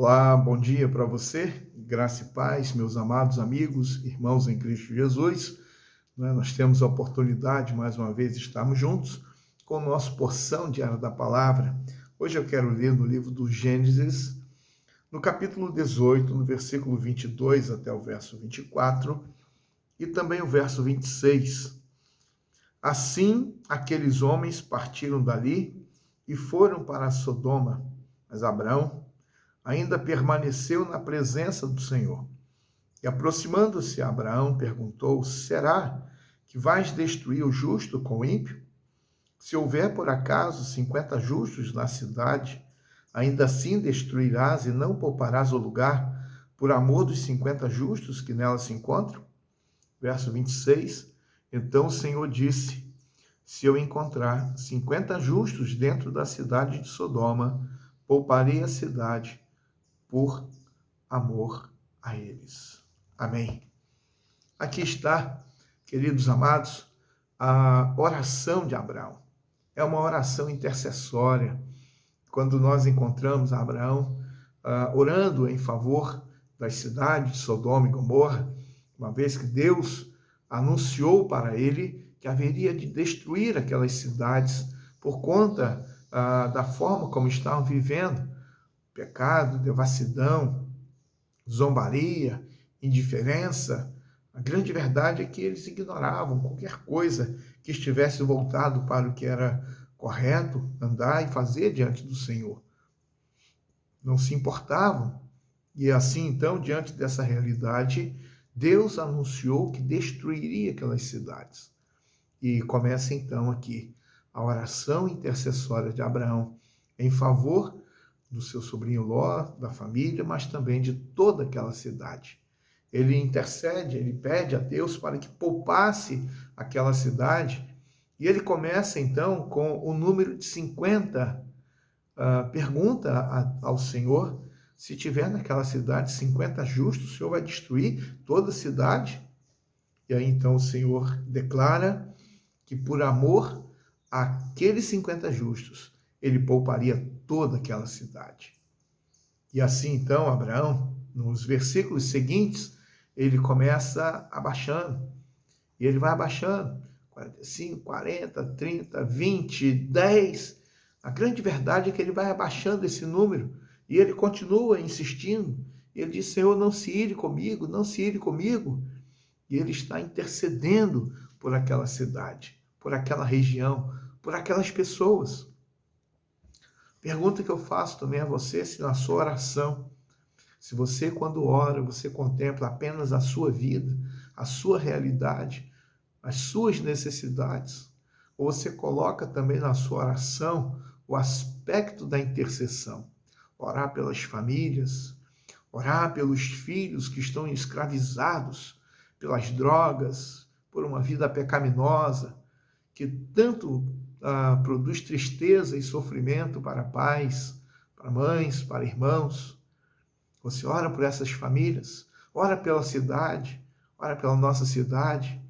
Olá, bom dia para você, graça e paz, meus amados amigos, irmãos em Cristo Jesus. Nós temos a oportunidade, mais uma vez, de estarmos juntos com a nossa porção diária da palavra. Hoje eu quero ler no livro do Gênesis, no capítulo 18, no versículo 22 até o verso 24, e também o verso 26. Assim, aqueles homens partiram dali e foram para Sodoma, mas Abraão ainda permaneceu na presença do Senhor. E aproximando-se Abraão, perguntou: será que vais destruir o justo com o ímpio? Se houver por acaso 50 justos na cidade, ainda assim destruirás e não pouparás o lugar por amor dos 50 justos que nela se encontram? Verso 26. Então o Senhor disse: se eu encontrar 50 justos dentro da cidade de Sodoma, pouparei a cidade por amor a eles. Amém. Aqui está, queridos amados, a oração de Abraão. É uma oração intercessória. Quando nós encontramos Abraão orando em favor das cidades de Sodoma e Gomorra, uma vez que Deus anunciou para ele que haveria de destruir aquelas cidades por conta da forma como estavam vivendo. Pecado, devassidão, zombaria, indiferença. A grande verdade é que eles ignoravam qualquer coisa que estivesse voltado para o que era correto andar e fazer diante do Senhor. Não se importavam. E assim, então, diante dessa realidade, Deus anunciou que destruiria aquelas cidades. E começa então aqui a oração intercessória de Abraão em favor do seu sobrinho Ló, da família, mas também de toda aquela cidade. Ele intercede, ele pede a Deus para que poupasse aquela cidade, e ele começa então com o número de 50. Pergunta ao Senhor: se tiver naquela cidade 50 justos, o Senhor vai destruir toda a cidade? E aí então o Senhor declara que por amor àqueles 50 justos, ele pouparia toda aquela cidade. E assim, então, Abraão, nos versículos seguintes, ele começa abaixando. E ele vai abaixando. 45, 40, 30, 20, 10. A grande verdade é que ele vai abaixando esse número. E ele continua insistindo. Ele diz: Senhor, não se ire comigo, não se ire comigo. E ele está intercedendo por aquela cidade, por aquela região, por aquelas pessoas. Pergunta que eu faço também a você: se na sua oração, se você, quando ora, você contempla apenas a sua vida, a sua realidade, as suas necessidades, ou você coloca também na sua oração o aspecto da intercessão, orar pelas famílias, orar pelos filhos que estão escravizados pelas drogas, por uma vida pecaminosa, que tanto produz tristeza e sofrimento para pais, para mães, para irmãos. Você ora por essas famílias, ora pela cidade, ora pela nossa cidade,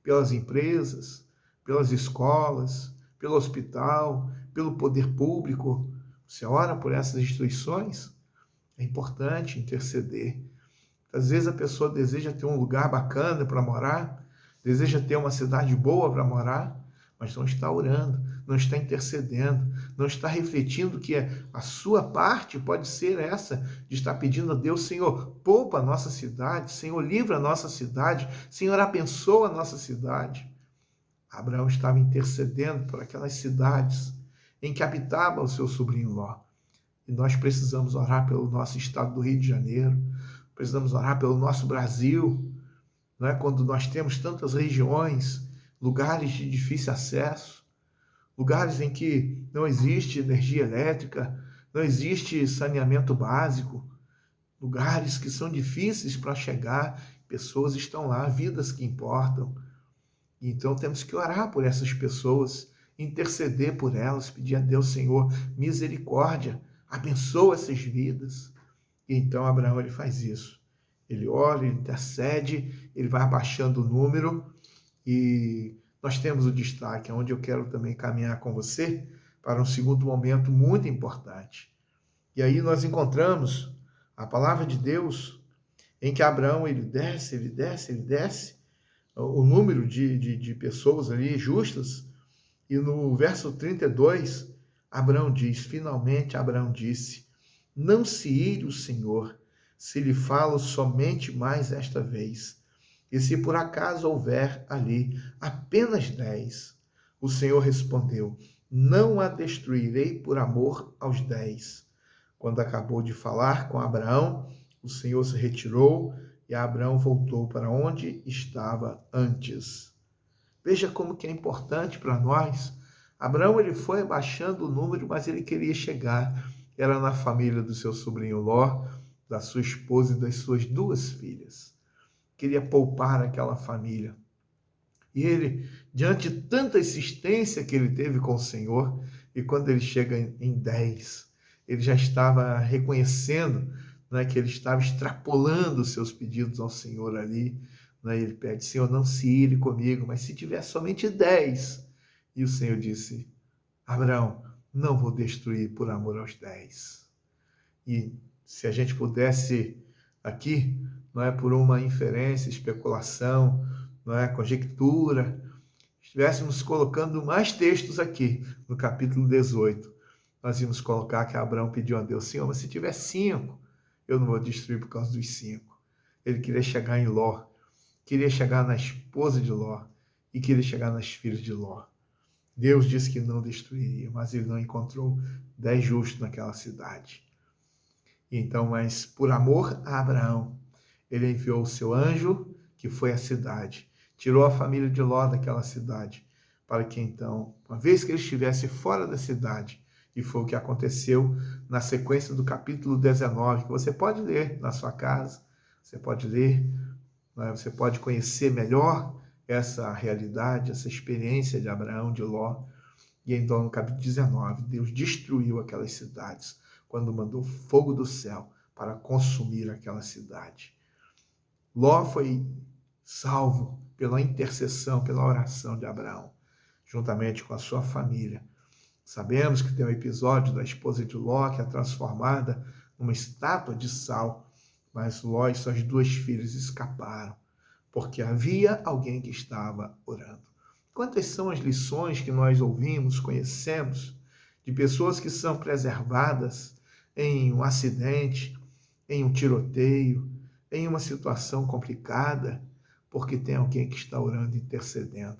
pelas empresas, pelas escolas, pelo hospital, pelo poder público. Você ora por essas instituições? É importante interceder. Às vezes a pessoa deseja ter um lugar bacana para morar, deseja ter uma cidade boa para morar, mas não está orando, não está intercedendo, não está refletindo que a sua parte pode ser essa, de estar pedindo a Deus: Senhor, poupa a nossa cidade, Senhor, livra a nossa cidade, Senhor, abençoa a nossa cidade. Abraão estava intercedendo por aquelas cidades em que habitava o seu sobrinho Ló. E nós precisamos orar pelo nosso estado do Rio de Janeiro, precisamos orar pelo nosso Brasil, não é? Quando nós temos tantas regiões, lugares de difícil acesso, lugares em que não existe energia elétrica, não existe saneamento básico, lugares que são difíceis para chegar, pessoas estão lá, vidas que importam. Então temos que orar por essas pessoas, interceder por elas, pedir a Deus: Senhor, misericórdia, abençoa essas vidas. E então Abraão ele faz isso. Ele ora, ele intercede, ele vai abaixando o número, e nós temos o destaque, onde eu quero também caminhar com você, para um segundo momento muito importante. E aí nós encontramos A palavra de Deus, em que Abraão, ele desce, o número de pessoas ali justas, e no verso 32, Abraão diz, finalmente Abraão disse, não se ire o Senhor, se lhe falo somente mais esta vez, e se por acaso houver ali apenas 10. O Senhor respondeu, não a destruirei por amor aos 10. Quando acabou de falar com Abraão, o Senhor se retirou e Abraão voltou para onde estava antes. Veja como que é importante para nós. Abraão, ele foi abaixando o número, mas ele queria chegar. Era na família do seu sobrinho Ló, da sua esposa e das suas 2 filhas. Queria poupar aquela família. E ele, diante de tanta insistência que ele teve com o Senhor, e quando ele chega em 10, ele já estava reconhecendo, né, que ele estava extrapolando os seus pedidos ao Senhor ali. Né, ele pede, Senhor, não se ire comigo, mas se tiver somente 10. E o Senhor disse, Abraão, não vou destruir por amor aos 10. E se a gente pudesse aqui, não é por uma inferência, especulação, não é conjectura, estivéssemos colocando mais textos aqui no capítulo 18, nós íamos colocar que Abraão pediu a Deus, Senhor, mas se tiver 5, eu não vou destruir por causa dos 5. Ele queria chegar em Ló, queria chegar na esposa de Ló e queria chegar nas filhas de Ló. Deus disse que não destruiria, mas ele não encontrou 10 justos naquela cidade. E então, mas por amor a Abraão, ele enviou o seu anjo, que foi à cidade, tirou a família de Ló daquela cidade, para que então, uma vez que ele estivesse fora da cidade, e foi o que aconteceu na sequência do capítulo 19, que você pode ler na sua casa, você pode ler, você pode conhecer melhor essa realidade, essa experiência de Abraão, de Ló. E então, no capítulo 19, Deus destruiu aquelas cidades, quando mandou fogo do céu para consumir aquela cidade. Ló foi salvo pela intercessão, pela oração de Abraão, juntamente com a sua família. Sabemos que tem um episódio da esposa de Ló, que é transformada numa estátua de sal, mas Ló e suas 2 filhas escaparam, porque havia alguém que estava orando. Quantas são as lições que nós ouvimos, conhecemos, de pessoas que são preservadas em um acidente, em um tiroteio, em uma situação complicada, porque tem alguém que está orando e intercedendo.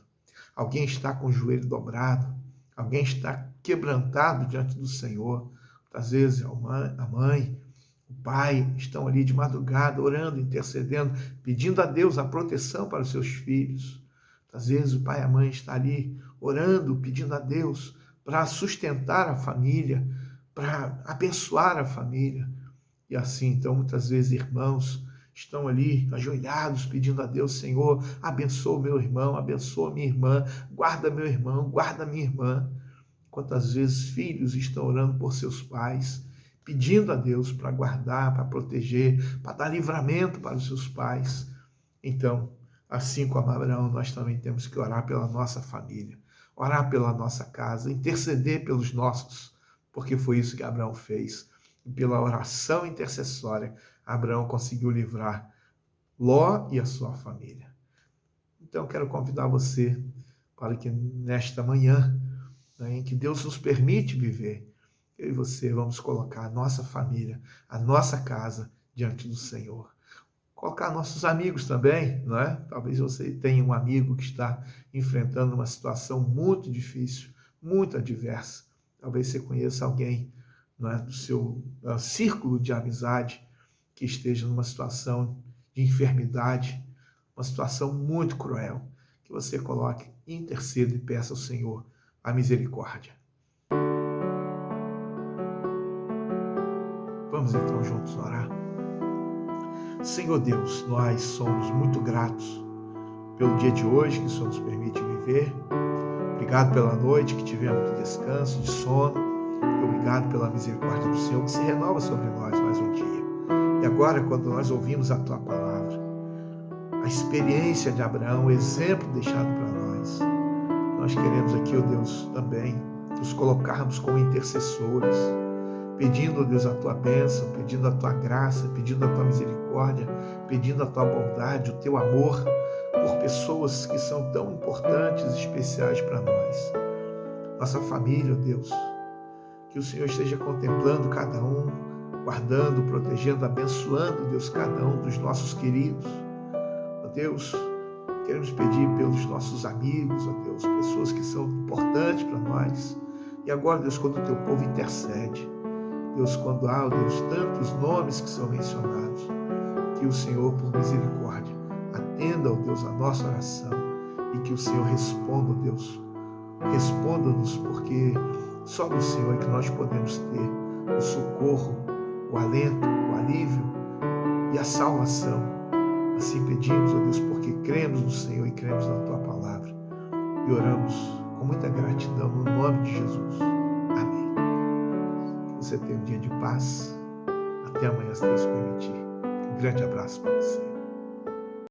Alguém está com o joelho dobrado, alguém está quebrantado diante do Senhor. Às vezes a mãe, o pai estão ali de madrugada orando, intercedendo, pedindo a Deus a proteção para os seus filhos. Às vezes o pai e a mãe estão ali orando, pedindo a Deus para sustentar a família, para abençoar a família. E assim, então, muitas vezes irmãos estão ali ajoelhados pedindo a Deus, Senhor, abençoa o meu irmão, abençoa minha irmã, guarda meu irmão, guarda minha irmã. Quantas vezes filhos estão orando por seus pais, pedindo a Deus para guardar, para proteger, para dar livramento para os seus pais. Então, assim como Abraão, nós também temos que orar pela nossa família, orar pela nossa casa, interceder pelos nossos, porque foi isso que Abraão fez. E pela oração intercessória, Abraão conseguiu livrar Ló e a sua família. Então, quero convidar você para que nesta manhã, em que Deus nos permite viver, eu e você vamos colocar a nossa família, a nossa casa diante do Senhor. Colocar nossos amigos também, não é? Talvez você tenha um amigo que está enfrentando uma situação muito difícil, muito adversa. Talvez você conheça alguém, não é, do seu círculo de amizade que esteja numa situação de enfermidade, uma situação muito cruel. Que você coloque, interceda e peça ao Senhor a misericórdia. Vamos então juntos orar. Senhor Deus, nós somos muito gratos pelo dia de hoje que o Senhor nos permite viver. Obrigado pela noite que tivemos de descanso, de sono. Obrigado pela misericórdia do Senhor que se renova sobre nós mais um dia. E agora, quando nós ouvimos a Tua palavra, a experiência de Abraão, o exemplo deixado para nós, nós queremos aqui, ó Deus, também nos colocarmos como intercessores, pedindo, ó Deus, a tua bênção, pedindo a tua graça, pedindo a tua misericórdia, pedindo a tua bondade, o teu amor por pessoas que são tão importantes e especiais para nós. Nossa família, ó Deus, que o Senhor esteja contemplando cada um, guardando, protegendo, abençoando, Deus, cada um dos nossos queridos. Ó Deus, queremos pedir pelos nossos amigos, ó Deus, pessoas que são importantes para nós. E agora, Deus, quando o teu povo intercede, Deus, quando há, ó Deus, tantos nomes que são mencionados, que o Senhor, por misericórdia, atenda, ó Deus, a nossa oração e que o Senhor responda, ó Deus, responda-nos, porque só do Senhor é que nós podemos ter o socorro, o alento, o alívio e a salvação. Assim pedimos, ó Deus, porque cremos no Senhor e cremos na Tua palavra. E oramos com muita gratidão no nome de Jesus. Amém. Que você tenha um dia de paz. Até amanhã, se Deus permitir. Um grande abraço para você.